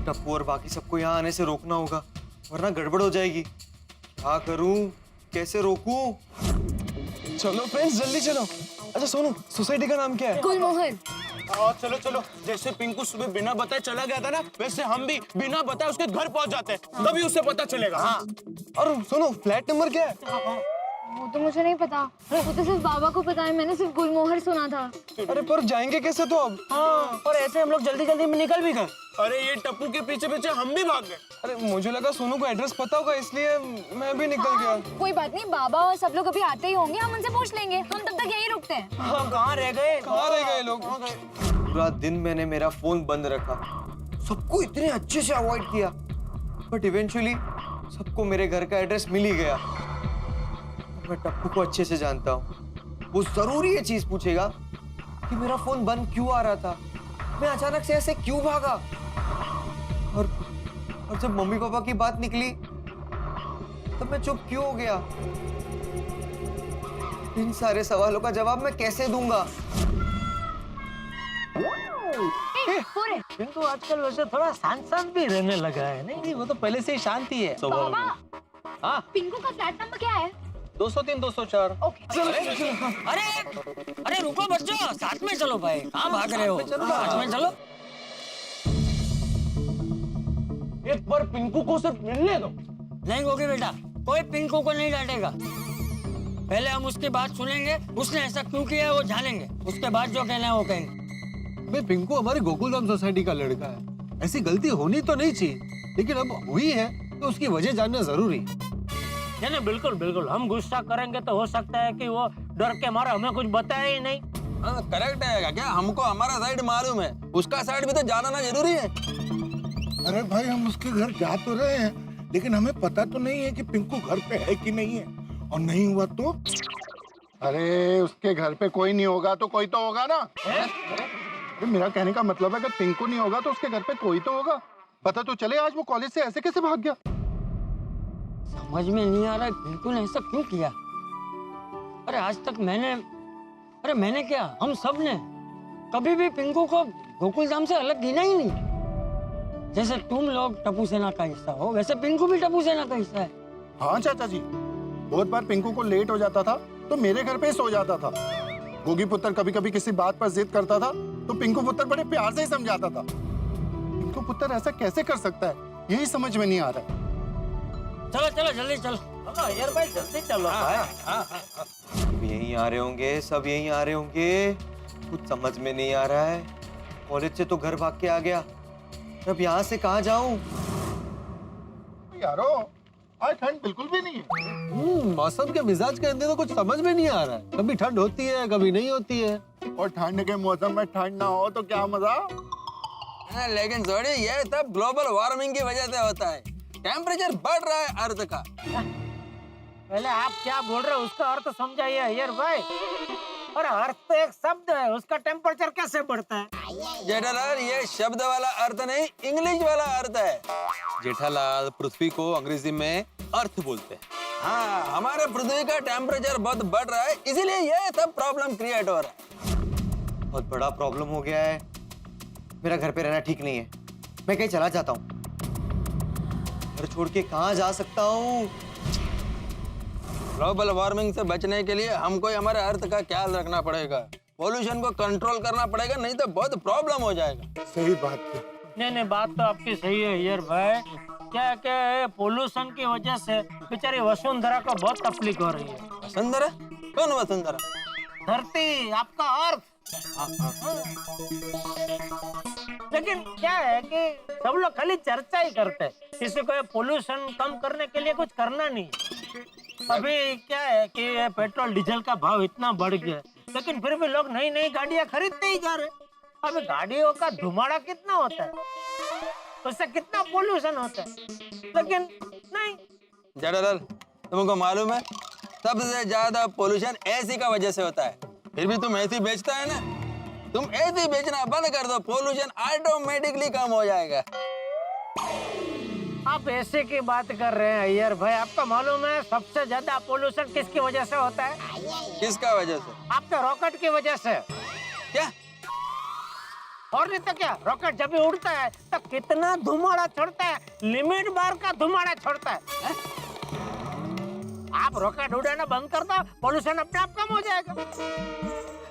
टप्पू और बाकी सबको यहाँ आने से रोकना होगा, वरना गड़बड़ हो जाएगी। क्या करूं, कैसे रोकूं? चलो फ्रेंड्स जल्दी चलो। अच्छा सोनू, सोसाइटी का नाम क्या है? गुलमोहर। चलो चलो, जैसे पिंकू सुबह बिना बताए चला गया था ना, वैसे हम भी बिना बताए उसके घर पहुंच जाते हैं, तभी उसे पता चलेगा। हाँ। और सुनो, फ्लैट नंबर क्या है? वो तो मुझे नहीं पता, वो तो सिर्फ बाबा को पता है, मैंने सिर्फ गुलमोहर सुना था। अरे पर जाएंगे कैसे तो अब? हाँ, और ऐसे हम लोग जल्दी जल्दी में निकल भी गए। अरे ये टप्पू के पीछे पीछे हम भी भाग गए। अरे मुझे लगा सोनू को एड्रेस पता होगा, इसलिए मैं भी निकल गया। कोई बात नहीं, बाबा और सब लोग अभी आते ही होंगे, हम उनसे पूछ लेंगे। हम तब तक यहीं रुकते हैं। हाँ, कहाँ रह गए लोग? पूरा दिन मैंने मेरा फोन बंद रखा, सबको इतने अच्छे से अवॉइड किया, बट इवेंचुअली सबको मेरे घर का एड्रेस मिल ही गया। मैं टप्पू को अच्छे से जानता हूँ, वो जरूर ये चीज पूछेगा कि मेरा फोन बंद क्यों आ रहा था, मैं अचानक से ऐसे क्यों भागा। और जब मम्मी पापा की बात निकली तब मैं चुप क्यों हो गया। इन सारे सवालों का जवाब मैं कैसे दूंगा? पिंटू आजकल वैसे थोड़ा शांत शांत भी रहने लगा है। नहीं, वो तो पहले से ही शांति है। बाबा, हाँ, पिंकू का फ्लैट नंबर क्या है? 203 204। अरे रुको बच्चों, साथ में चलो भाई, कहाँ भाग रहे हो? साथ में चलो। एक बार पिंकू को सिर्फ मिलने दो। नहीं होगी बेटा, कोई पिंकू को नहीं डांटेगा। पहले हम उसकी बात सुनेंगे, उसने ऐसा क्यों किया है वो जानेंगे, उसके बाद जो कहना है वो कहेंगे। पिंकू हमारी गोकुलधाम सोसाइटी का लड़का है, ऐसी गलती होनी तो नहीं चाहिए, लेकिन अब हुई है तो उसकी वजह जानना जरूरी है। नहीं, बिल्कुल बिल्कुल, हम गुस्सा करेंगे तो हो सकता है कि वो डर के मारे हमें कुछ बताया ही नहीं। हाँ, करेक्ट है क्या? हमको हमारा साइड मालूम है, उसका साइड भी तो जानना जरूरी है। अरे भाई, हम उसके घर जा तो रहे हैं, लेकिन हमें पता तो नहीं है कि पिंकू घर पे है कि नहीं है, और नहीं हुआ तो? अरे उसके घर पे कोई नहीं होगा तो कोई तो होगा ना। अरे मेरा कहने का मतलब है, अगर पिंकू नहीं होगा तो उसके घर पे कोई तो होगा। पता तो चले आज वो कॉलेज से ऐसे कैसे भाग गया। समझ में नहीं आ रहा पिंकू ने ऐसा क्यों किया। अरे आज तक मैंने क्या, हम सब ने कभी भी पिंकू को गोकुलधाम से अलग गिना ही नहीं। जैसे तुम लोग टप्पू सेना का हिस्सा हो, वैसे पिंकू भी टप्पू सेना का हिस्सा है। हाँ चाचा जी, बहुत बार पिंकू को लेट हो जाता था तो मेरे घर पे ही सो जाता था। गोगी पुत्र कभी कभी किसी बात पर जिद करता था तो पिंकू पुत्र बड़े प्यार से ही समझाता था। पिंकू पुत्र ऐसा कैसे कर सकता है, यही समझ में नहीं आ रहा है। चलो चलो जल्दी चलो। चलो यार भाई, जल्दी चलो भाई। सब यहीं आ रहे होंगे, सब यहीं आ रहे होंगे, कुछ समझ में नहीं आ रहा है। कॉलेज से तो घर भाग के आ गया, अब यहाँ से कहाँ जाऊं? यारो, आज ठंड बिल्कुल भी नहीं है। मौसम के मिजाज के अंदर तो कुछ समझ में नहीं आ रहा है, कभी ठंड होती है कभी नहीं होती है। और ठंड के मौसम में ठंड ना हो तो क्या मजा। लेकिन जोड़ी ये सब ग्लोबल वार्मिंग की वजह से होता है, टेम्परेचर बढ़ रहा है अर्थ का। पहले आप क्या बोल रहे हो उसका अर्थ समझाइए यार भाई। और अर्थ तो एक शब्द है, उसका टेम्परेचर कैसे बढ़ता है? जेठालाल, ये शब्द वाला अर्थ नहीं, इंग्लिश वाला अर्थ है। जेठालाल, पृथ्वी को अंग्रेजी में अर्थ बोलते हैं। हाँ, हमारे पृथ्वी का टेम्परेचर बहुत बढ़ रहा है, इसीलिए ये सब प्रॉब्लम क्रिएट हो रहा है। बहुत बड़ा प्रॉब्लम हो गया है, मेरा घर पे रहना ठीक नहीं है, मैं कहीं चला जाता हूँ। घर छोड़ के कहाँ जा सकता हूँ? ग्लोबल वार्मिंग से बचने के लिए हमको हमारे अर्थ का ख्याल रखना पड़ेगा, पोल्यूशन को कंट्रोल करना पड़ेगा, नहीं तो बहुत प्रॉब्लम हो जाएगा। सही बात है। नहीं, बात तो आपकी सही है यार भाई। क्या पोल्यूशन की वजह से बेचारी वसुंधरा को बहुत तकलीफ हो रही है। वसुंधरा? कौन वसुंधरा? धरती, आपका अर्थ। लेकिन क्या है कि सब लोग खाली चर्चा ही करते हैं, किसी को पोल्यूशन कम करने के लिए कुछ करना नहीं। अभी क्या है कि पेट्रोल डीजल का भाव इतना बढ़ गया, लेकिन फिर भी लोग नई नई गाड़ियां खरीदते ही जा रहे। अभी गाड़ियों का धुमाड़ा कितना होता है, उससे कितना पोल्यूशन होता है, लेकिन नहीं। जेठालाल, तुमको मालूम है सबसे ज्यादा पोल्यूशन एसी का वजह से होता है, फिर भी तुम एसी बेचता है ना। तुम एसी बेचना बंद कर दो, पोल्यूशन ऑटोमेटिकली कम हो जाएगा। आप ऐसे की बात कर रहे हैं अय्यर भाई, आपका मालूम है सबसे ज्यादा पोल्यूशन किसकी वजह से होता है? किसका वजह से? आपके रॉकेट की वजह से। क्या? और नहीं तो क्या, रॉकेट जब भी उड़ता है तो कितना धुमाड़ा छोड़ता है, लिमिट बार का धुमाड़ा छोड़ता है। आप रॉकेट उड़ाना बंद कर दो, पोल्यूशन अपने आप कम हो जाएगा।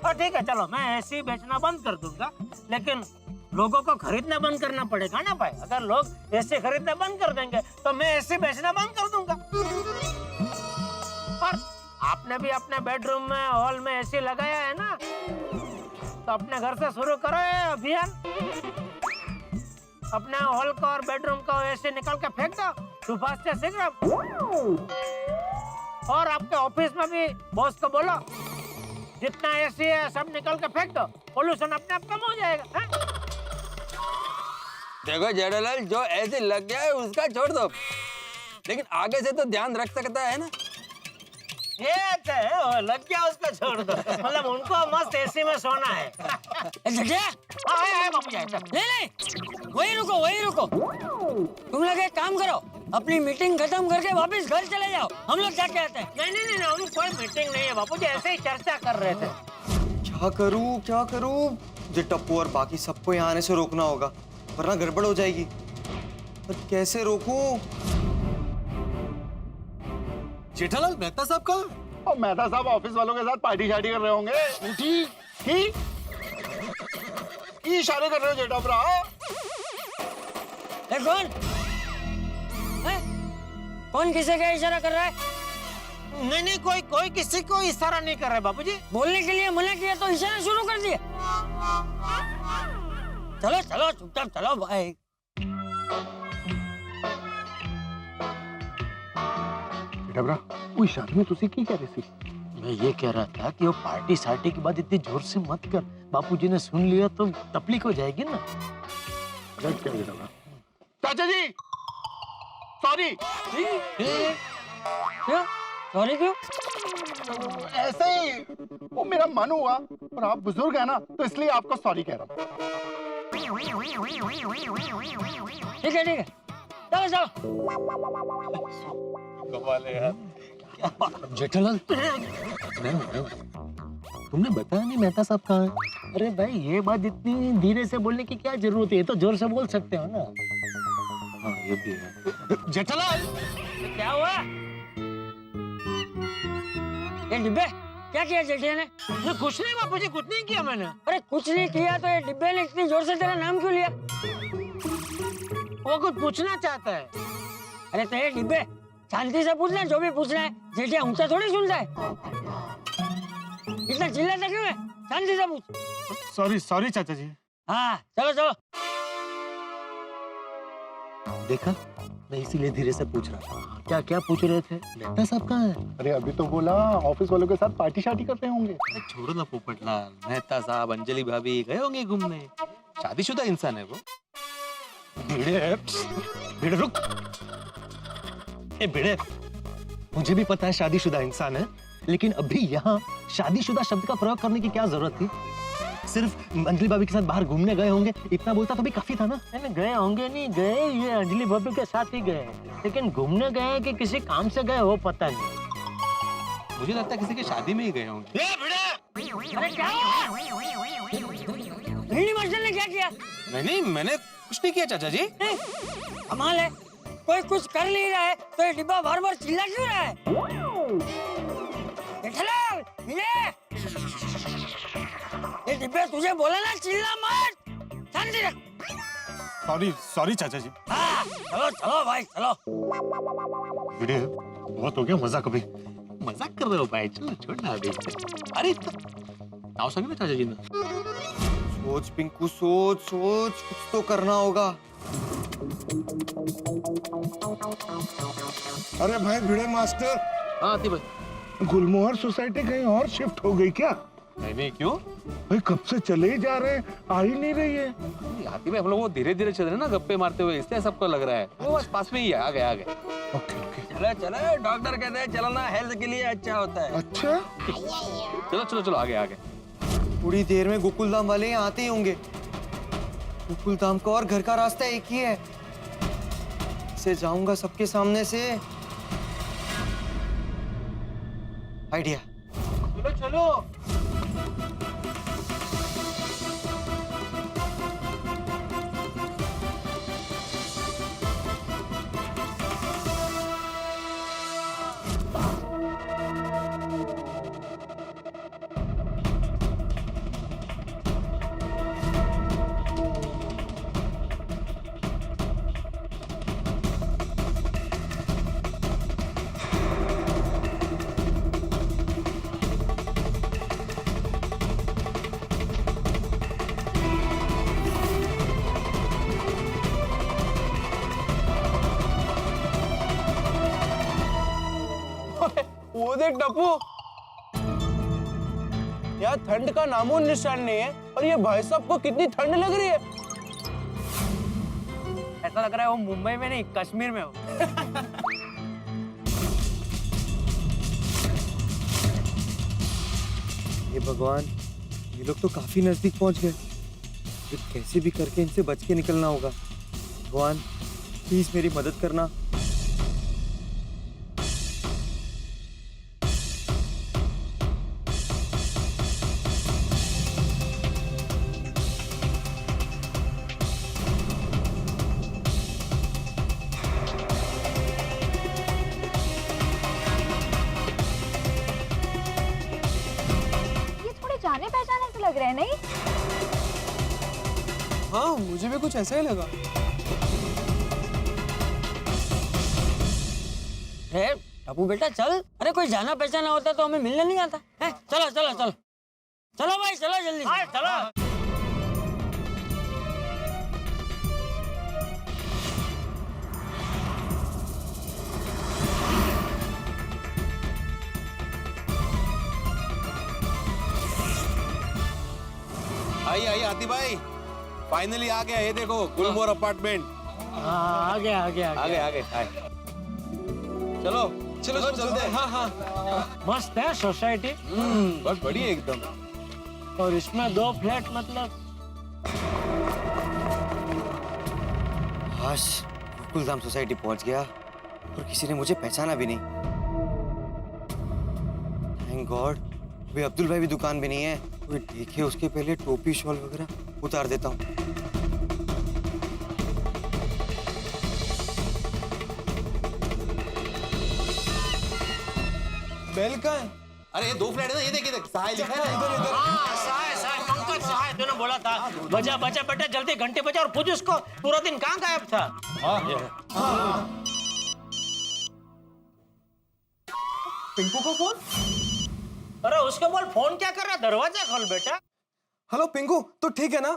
और ठीक है चलो, मैं एसी बेचना बंद कर दूंगा, लेकिन लोगों को खरीदना बंद करना पड़ेगा ना भाई। अगर लोग एसी खरीदना बंद कर देंगे तो मैं एसी बेचना बंद कर दूंगा। और आपने भी अपने बेडरूम में, हॉल में एसी लगाया है ना, तो अपने घर से शुरू करो ये अभियान। अपने हॉल का और बेडरूम का एसी निकाल के फेंक दो, सुभाष से शीघ्र। और आपके ऑफिस में भी बॉस को बोलो, जितना एसी है सब निकाल के फेंक दो, पोल्यूशन अपने आप कम हो जाएगा। है? देखो जेठालाल, जो ऐसे लग गया है उसका छोड़ दो, लेकिन आगे से तो ध्यान रख सकता है ना। ये अच्छा है, वो लग गया उसको छोड़ दो, मतलब उनको मस्त एसी में सोना है। बाबू जी, नहीं, वही रुको। तुम लोग एक काम करो, अपनी मीटिंग खत्म करके वापस घर चले जाओ, हम लोग जाके आते हैं। नहीं, हम कोई मीटिंग नहीं है बाबू जी, ऐसे ही चर्चा कर रहे थे। क्या करूं? मुझे टप्पू और बाकी सबको यहाँ आने से रोकना होगा, वरना गड़बड़ हो जाएगी। पर कैसे रोकूं? जेठालाल, मेहता साहब कहाँ? और मेहता साहब ऑफिस वालों के साथ पार्टी शार्टी कर रहे होंगे। की इशारे कर रहे हो जेठा भरा? कौन है? कौन किसे क्या इशारा कर रहा है? नहीं, कोई किसी को इशारा नहीं कर रहा है बाबू जी। बोलने के लिए मना किया तो इशारा शुरू कर दिया। चलो चुपचाप चलो भाई। डबरा, वो इशारे में तुसी की कह रही थी? मैं ये कह रहा था कि वो पार्टी सार्टी की बात इतनी जोर से मत कर, बापूजी ने सुन लिया तो तकलीफ हो जाएगी ना। चाचा जी, सॉरी। क्यों? सॉरी क्यों? ऐसे ही वो मेरा मन हुआ, और आप बुजुर्ग है ना, तो इसलिए आपको सॉरी कह रहा हूँ। ठीक है, चलो। कमाल है यार। जेठालाल, तुमने बताया नहीं मेहता साहब कहाँ है? अरे भाई, ये बात इतनी धीरे से बोलने की क्या जरूरत है, ये तो जोर से बोल सकते हो ना। हाँ, ये भी है। जेठालाल, क्या हुआ? ये डिब्बे क्या किया जेठिया ने? कुछ नहीं बापूजी, कुछ नहीं किया मैंने। अरे कुछ नहीं किया तो ये डिब्बे ने इतनी जोर से तेरा नाम क्यों लिया? वो कुछ पूछना चाहता है। अरे तो ये डिब्बे शांति से पूछना, जो भी पूछना है। जेठिया ऊंचा थोड़ी सुनता है, इतना चिल्लाता क्यों है? शांति से पूछ। सॉरी चाचा जी। हाँ चलो। देखा, मैं इसीलिए धीरे से पूछ रहा था। क्या पूछ रहे थे? मेहता साहब कहाँ है? अरे अभी तो बोला ऑफिस वालों के साथ पार्टी शार्टी करते होंगे। छोड़ो ना पोपटलाल, मेहता साहब, अंजलि भाभी गए होंगे घूमने। शादीशुदा इंसान है वो। भिड़े रुक। भिड़े, मुझे भी पता है शादीशुदा इंसान है, लेकिन अभी यहाँ शादीशुदा शब्द का प्रयोग करने की क्या जरूरत थी? सिर्फ अंजलि भाभी के साथ बाहर घूमने गए होंगे, इतना बोलता तो भी काफी था ना। नहीं गए होंगे, नहीं गए, ये अंजलि भाभी के साथ ही गए, लेकिन घूमने गए कि किसी काम से गए वो पता नहीं। मुझे लगता है किसी की शादी में ही गए होंगे। अरे क्या हुआ? भिड़ी मास्टर ने क्या किया? नहीं, मैंने कुछ नहीं किया चाचा जी। कमाल है, कोई कुछ कर नहीं रहा है तो ये डिब्बा बार चिल्ला क्यों रहा है? जेठालाल, ये डिब्बे तुझे बोला ना चिल्ला मत, शांति रख। सॉरी चाचा जी। हाँ, चलो भाई चलो। भिड़े, बहुत हो गया मजाक अभी। मजाक कर रहे हो भाई, चलो छोड़ना अभी। अरे नाव संग ना चाचा जी ने। सोच पिंकू, सोच, कुछ तो करना होगा। अरे भाई भिड़े मास्टर, हाँ आती भाई। गुलमोहर सोसाइटी कहीं और शिफ्ट हो गई क्या? नहीं, क्यों? भाई कब से चले ही जा रहे हैं, आ ही नहीं रही है। आती भाई, हम लोग वो धीरे चल रहे हैं ना, गप्पे मारते हुए, इसलिए सबको लग रहा है वो बस पास में ही है। आ गए। ओके। चलो, डॉक्टर कहते हैं चलना हेल्थ के लिए अच्छा होता है। अच्छा, चलो आगे। थोड़ी देर में गोकुलधाम वाले यहाँ आते ही होंगे। गोकुलधाम का और घर का रास्ता एक ही है, से जाऊंगा सबके सामने से। आइडिया। चलो। देख टप्पू, यहाँ ठंड का नामो निशान नहीं है और ये भाई साहब को कितनी ठंड लग रही है। ऐसा लग रहा है वो मुंबई में नहीं कश्मीर में हो। हे भगवान, ये लोग तो काफी नजदीक पहुंच गए। ये कैसे भी करके इनसे बच के निकलना होगा। भगवान प्लीज मेरी मदद करना। जाने पहचाने से लग रहे हैं नहीं? हाँ मुझे भी कुछ ऐसा ही लगा। टप्पू बेटा चल, अरे कोई जाना पहचाना होता तो हमें मिलने नहीं आता है? चलो चलो चलो चलो भाई, चलो जल्दी चलो। आई आती भाई, फाइनली आ गया। ये देखो गुलमोहर अपार्टमेंट। हाँ आ गया। आगे चलो चलो चलते हैं। हाँ मस्त है सोसाइटी। बहुत बढ़िया एकदम। और इसमें 2 फ्लैट मतलब। हाश, गोकुलधाम सोसाइटी पहुंच गया और किसी ने मुझे पहचाना भी नहीं। थैंक गॉड, अभी अब्दुल भाई भी दुकान भी नहीं है। कोई देखे उसके पहले टोपी शॉल वगैरह उतार देता हूँ। बेल का है। अरे ये 2 फ्लैट है ना, ये देखिए सहाय लिखा है ना। सहाय पंकज सहाय तूने बोला था। बजा बेटा जल्दी घंटे बजा और पूछ उसको पूरा दिन कहाँ गायब था। पिंकू को फोन। अरे उसको बोल फोन क्या कर रहा है, दरवाजा खोल बेटा। हेलो पिंकू, तो ठीक है ना?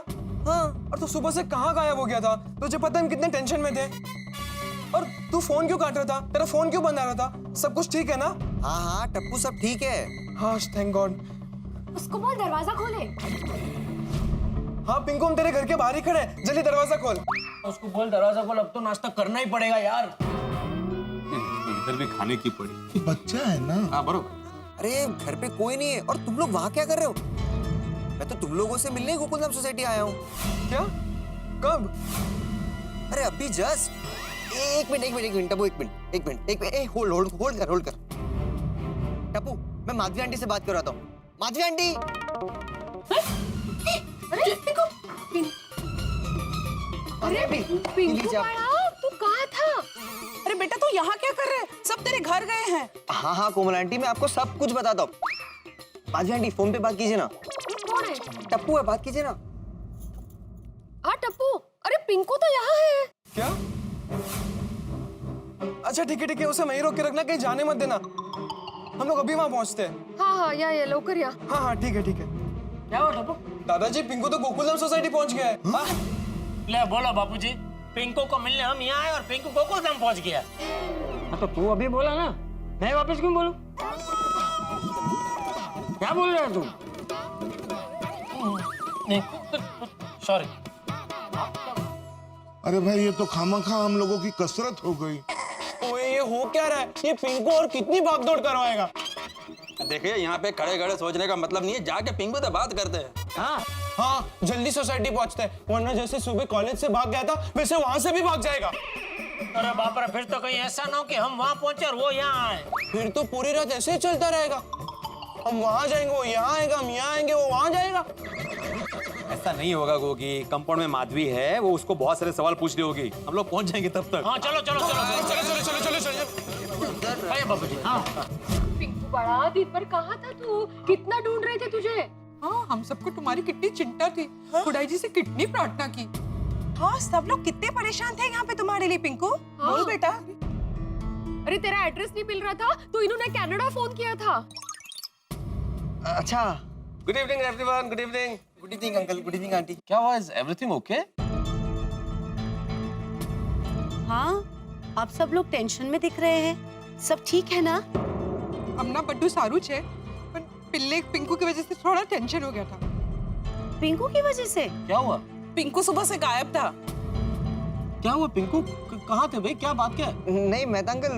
हाँ, और तू सुबह से कहाँ गायब हो गया था? तुझे पता है हम कितने टेंशन में थे। और तू फोन क्यों काट रहा था? तेरा फोन क्यों बंद आ रहा था? सब कुछ ठीक है ना? हाँ टप्पू सब ठीक है। हाँ थैंक गॉड। उसको बोल दरवाजा खोले। हाँ पिंकू, हम तेरे घर के बाहर ही खड़े हैं, जल्दी दरवाजा खोल। उसको बोल दरवाजा खोल, अब तो नाश्ता करना ही पड़ेगा यार। इधर भी खाने की पड़ी। बच्चा है ना। हाँ बरोबर। अरे घर पे कोई नहीं है और तुम लोग वहाँ क्या कर रहे हो? मैं तो तुम लोगों से मिलने गोकुलधाम सोसाइटी आया हूँ। क्या? कब? अरे अभी जस्ट। एक मिनट टप्पू, एक मिनट होल्ड कर। टप्पू, मैं माधवी आंटी से बात कर रहा हूँ। माधवी आंटी। अरे पिंकू बड़ा, तू कहाँ था? अरे बेटा तू यहाँ क्या कर रहे हैं? सब तेरे घर गए हैं। हाँ कोमल आंटी, मैं आपको सब कुछ बताता हूँ। माधवी आंटी फोन पे बात कीजिए ना। कौन है? टप्पू है, बात कीजिए ना। हाँ टप्पू, अरे पिंकू तो यहाँ है। क्या? अच्छा ठीक है, उसे वहीं रोक के रखना, कहीं जाने मत देना। हम लोग अभी वहाँ पहुँचते हैं। हाँ या लौकर या। हाँ ठीक है। क्या हुआ टप्पू? दादाजी, पिंकू तो गोकुलधाम सोसाइटी पहुँच गया है। हाँ? ले बोलो बापूजी, पिंकू को मिलने हम यहाँ आए और पिंकू गोकुलधाम पहुँच गया। तो तू अभी बोला ना, मैं वापस क्यों बोलूं? क्या बोल रहा है तू? नहीं सॉरी। अरे भाई ये तो खामखा हम लोगों की कसरत हो गई। ओए ये हो क्या रहा है? ये पिंकू और कितनी भागदौड़ करवाएगा? देखिए यहाँ पे खड़े खड़े सोचने का मतलब नहीं है, जाके पिंकू से बात करते हैं। हाँ जल्दी सोसाइटी पहुँचते हैं, वरना जैसे सुबह कॉलेज से भाग गया था वैसे वहाँ से भी भाग जाएगा। अरे बाप रे, फिर तो कहीं ऐसा ना हो कि हम वहाँ पहुँचे और वो यहाँ आए। फिर तो पूरी रात ऐसे ही चलता रहेगा। हम वहाँ जाएंगे, वो यहाँ आएगा, हम यहाँ आएंगे, वो वहाँ जाएगा। ऐसा नहीं होगा गोगी, कंपाउंड में माधवी है, वो उसको बहुत सारे सवाल पूछ रही होगी। हम लोग पहुंच जाएंगे तब तक। हाँ चलो। बाबूजी। हाँ पिंकू बड़ा, दिन भर कहाँ था तू? कितना ढूंढ रहे थे तुझे। हाँ हम सबको तुम्हारी कितनी चिंता थी। खुदाई जी से कितनी प्रार्थना की। हाँ सब लोग कितने परेशान थे यहाँ पे तुम्हारे लिए पिंकू। बोल बेटा। अरे तेरा एड्रेस नहीं मिल रहा था तो इन्होंने कनाडा फोन किया था। अच्छा, good evening everyone, good evening. Good evening uncle, good evening aunty. क्या हुआ? Is everything okay? हाँ, आप सब लोग टेंशन में दिख रहे हैं। सब ठीक है ना? હમણાં બધું સારું છે પણ पिल्ले पिंकू की वजह से थोड़ा टेंशन हो गया था। पिंकू की वजह से क्या हुआ? पिंकू सुबह से गायब था। क्या हुआ पिंकू? कहाँ थे भाई? क्या बात क्या है? नहीं मेहता अंकल,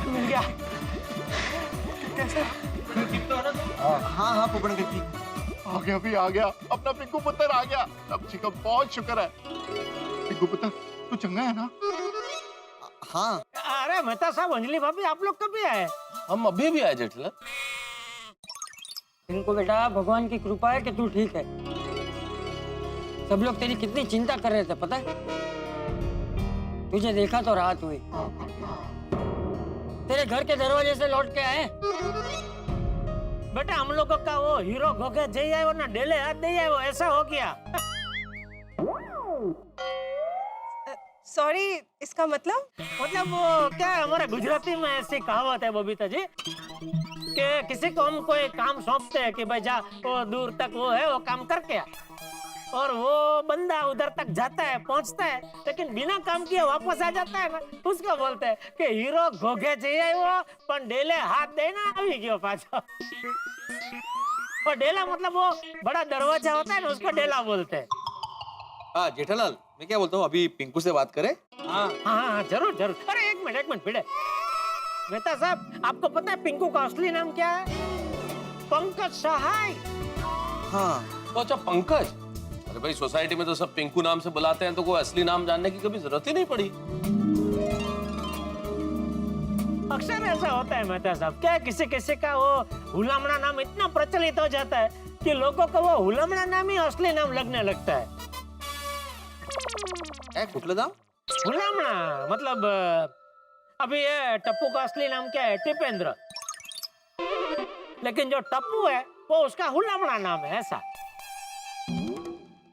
मिल गया। हाँ हाँ पोपड़ अंकल ठीक। आ गया भी, आ गया अपना पिंकू पुत्र आ गया। अब जी का बहुत शुक्र है। पिंकू पुत्र तू चंगा है ना? हाँ अरे मेहता साहब, अंजलि भाभी, आप लोग कभी आए? हम अभी भी आए जेठलाल। पिंकू बेटा, भगवान की कृपा है कि तू ठीक है। सब लोग तेरी कितनी चिंता कर रहे थे पता है? तुझे देखा तो राहत हुई। तेरे घर के दरवाजे से लौट के आए। बेटा हम लोगों का वो हीरो घोघे जई आयो ना डेले हाथ दे आयो, ऐसा हो गया। सॉरी, इसका मतलब? मतलब वो क्या है, हमारे गुजराती में ऐसी कहावत है बबीता जी कि किसी को हम कोई काम सौंपते हैं कि भाई जा वो दूर तक वो है वो काम करके आ, और वो बंदा उधर तक जाता है, पहुंचता है, लेकिन बिना काम किए वापस आ जाता है ना, उसको बोलते हैं कि हीरो घोघे जई वो पण डेले हाथ देना આવી ગયો પાછો। और डेला मतलब वो बड़ा दरवाजा होता है ना, उसको डेला बोलते हैं। हाँ जेठालाल, मैं क्या बोलता हूँ, अभी पिंकू से बात करें? हाँ हाँ जरूर जरूर। अरे एक मिनट भिड़े। मेहता साहब, आपको पता है पिंकू का असली नाम क्या है? पंकज सहाय। हाँ तो अच्छा पंकज। अरे भाई सोसाइटी में तो सब पिंकू नाम से बुलाते हैं, तो कोई असली नाम जानने की कभी जरूरत ही नहीं पड़ी। अक्सर ऐसा होता है मेहता साहब, क्या किसी किसी का वो हुलामड़ा नाम इतना प्रचलित हो जाता है कि लोगों को वो हुलामड़ा नाम ही असली नाम लगने लगता है। कुठलं नाम? हुलामड़ा मतलब अभी ये टप्पू का असली नाम क्या है? टिपेंद्र। लेकिन जो टप्पू है वो उसका हुलामड़ा नाम है, ऐसा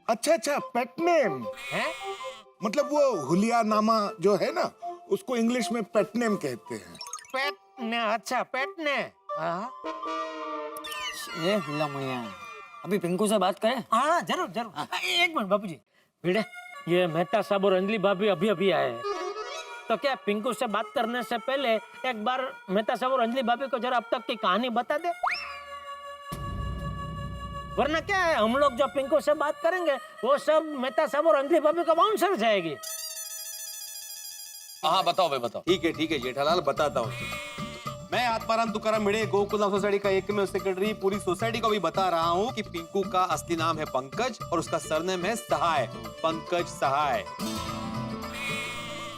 अच्छा अच्छा, पेट नेम है। मतलब वो हुलिया नामा जो है ना, उसको इंग्लिश में पेट नेम कहते हैं। पेट ने, अच्छा पेट ने। हाँ ये हुला मैया, अभी पिंकू से बात करें? हाँ जरूर जरूर। एक मिनट बापू जी, भिड़े, ये मेहता साहब और अंजलि भाभी अभी अभी आए हैं, तो क्या पिंकू से बात करने से पहले एक बार मेहता साहब और अंजलि भाभी को जरा अब तक की कहानी बता दे, वरना क्या है, हम लोग जो पिंकू से बात करेंगे वो सब मेहता साहब और अंजलि भाभी को बाउंसर जाएगी। हाँ बताओ भाई बताओ। ठीक है जेठालाल, बताता हूँ। मैं आत्माराम तुकाराम भिड़े, गोकुलधाम सोसाइटी का एकमेव सेक्रेटरी, पूरी सोसाइटी को भी बता रहा हूँ कि पिंकू का असली नाम है पंकज और उसका सरनेम है सहाय, पंकज सहाय।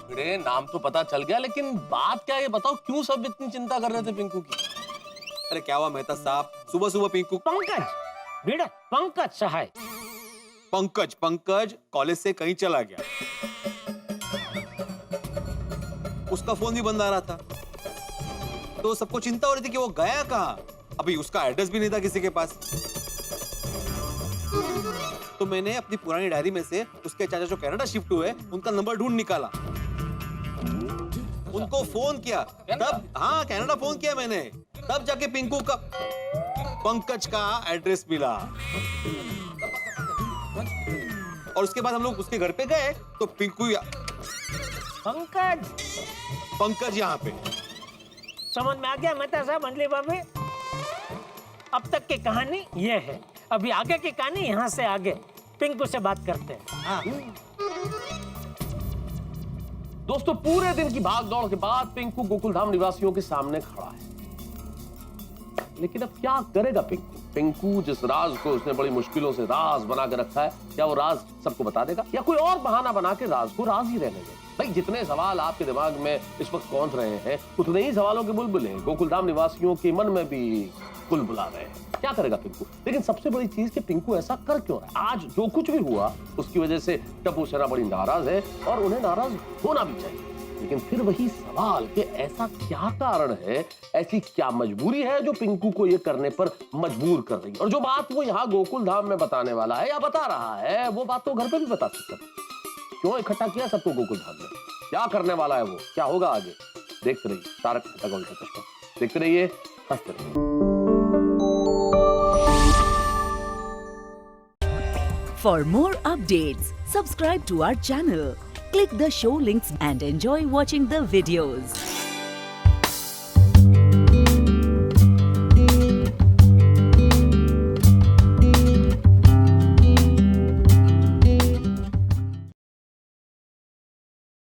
भिड़े, नाम तो पता चल गया, लेकिन बात क्या है ये बताओ, क्यों सब इतनी चिंता कर रहे थे पिंकू की? अरे क्या हुआ मेहता साहब, सुबह सुबह पिंकू? पंकज भिड़े, पंकज सहाय। पंकज कॉलेज से कहीं चला गया, उसका फोन भी बंद आ रहा था, तो सबको चिंता हो रही थी कि वो गया कहाँ। अभी उसका एड्रेस भी नहीं था किसी के पास, तो मैंने अपनी पुरानी डायरी में से उसके चाचा जो कनाडा शिफ्ट हुए उनका नंबर ढूंढ निकाला, उनको फोन किया, तब हाँ कनाडा फोन किया मैंने, तब जाके पिंकू का, पंकज का एड्रेस मिला। और उसके बाद हम लोग उसके घर पे गए तो पिंकू पंकज यहाँ पे। समझ में आ गया मेहता साहब, अंजलि भाभी? अब तक की कहानी ये है, अभी आगे की कहानी यहाँ से आगे पिंकू से बात करते हैं। हाँ। दोस्तों, पूरे दिन की भाग दौड़ के बाद पिंकू गोकुलधाम निवासियों के सामने खड़ा है, लेकिन अब क्या करेगा पिंकू जिस राज को उसने बड़ी मुश्किलों से राज बना के रखा है, क्या वो राज सबको बता देगा या कोई और बहाना बना के राज को राज ही रहने देगा? भाई जितने सवाल आपके दिमाग में इस वक्त कौंध रहे हैं, उतने ही सवालों के बुलबुले गोकुलधाम निवासियों के मन में भी बुलबुला रहे हैं। क्या करेगा पिंकू? लेकिन सबसे बड़ी चीज कि पिंकू ऐसा कर क्यों रहा है? आज जो कुछ भी हुआ उसकी वजह से टप्पू सेना बड़ी नाराज है और उन्हें नाराज होना भी चाहिए, लेकिन फिर वही सवाल कि ऐसा क्या कारण है, ऐसी क्या मजबूरी है जो पिंकू को ये करने पर मजबूर कर रही है? और जो बात वो यहाँ गोकुलधाम में बताने वाला है या बता रहा है, वो बात तो घर पे भी बता सकता है। क्यों इकट्ठा किया सबको गोकुलधाम में? क्या करने वाला है वो? क्या होगा आगे? देखते रहिए तारक मेहता का उल्टा चश्मा, देखते रहिए, हंसते रहिए। For more updates, subscribe to our channel, click the show links and enjoy watching the videos.